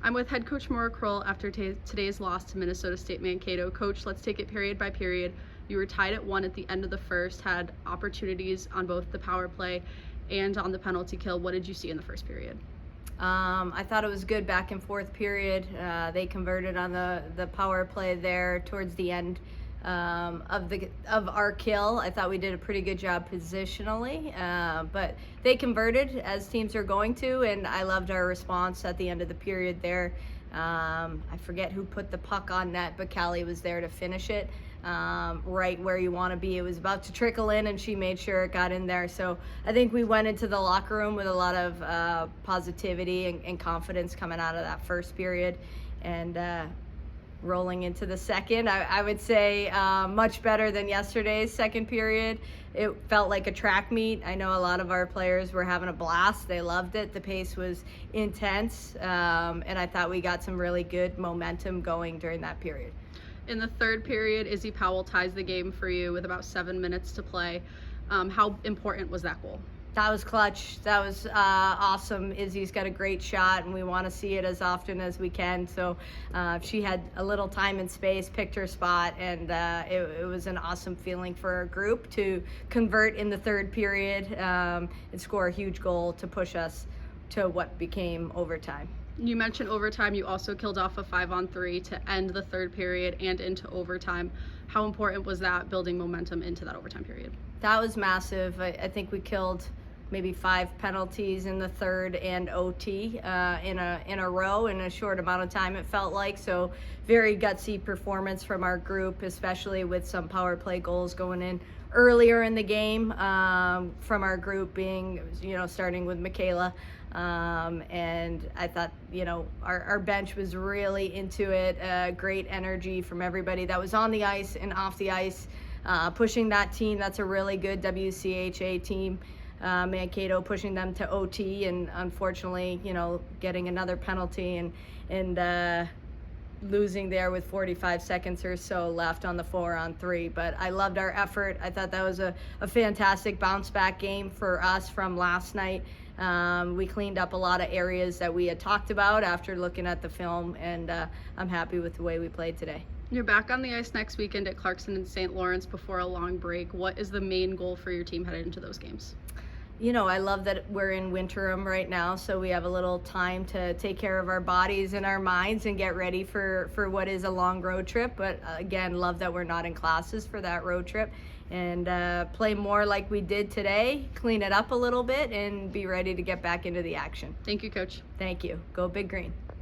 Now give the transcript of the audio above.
I'm with head coach Maura Crowell after today's loss to Minnesota State Mankato. Coach, let's take it period by period. You were tied at 1 at the end of the first, had opportunities on both the power play and on the penalty kill. What did you see in the first period? I thought it was good back and forth period. They converted on the power play there towards the end of our kill. I thought we did a pretty good job positionally, but they converted as teams are going to, and I loved our response at the end of the period there. I forget who put the puck on net, but Callie was there to finish it right where you want to be. It was about to trickle in, and she made sure it got in there. So I think we went into the locker room with a lot of positivity and confidence coming out of that first period, and rolling into the second, I would say much better than yesterday's second period. It felt like a track meet. I know a lot of our players were having a blast. They loved it. The pace was intense, and I thought we got some really good momentum going during that period. In the third period, Izzy Powell ties the game for you with about 7 minutes to play. How important was that goal? That was clutch. That was awesome. Izzy's got a great shot, and we want to see it as often as we can. So she had a little time and space, picked her spot, and it was an awesome feeling for our group to convert in the third period and score a huge goal to push us to what became overtime. You mentioned overtime. You also killed off a 5-on-3 to end the third period and into overtime. How important was that, building momentum into that overtime period? That was massive. I think we killed maybe 5 penalties in the third and OT in a row in a short amount of time, it felt like. So very gutsy performance from our group, especially with some power play goals going in earlier in the game from our group, being, starting with Michaela. And I thought, our bench was really into it. Great energy from everybody that was on the ice and off the ice, pushing that team. That's a really good WCHA team. Mankato, pushing them to OT, and unfortunately, getting another penalty and losing there with 45 seconds or so left on the 4-on-3. But I loved our effort. I thought that was a fantastic bounce back game for us from last night. We cleaned up a lot of areas that we had talked about after looking at the film, and I'm happy with the way we played today. You're back on the ice next weekend at Clarkson and St. Lawrence before a long break. What is the main goal for your team headed into those games? I love that we're in winterim right now, so we have a little time to take care of our bodies and our minds and get ready for what is a long road trip. But again, love that we're not in classes for that road trip, and play more like we did today, clean it up a little bit, and be ready to get back into the action. Thank you, Coach. Thank you. Go Big Green.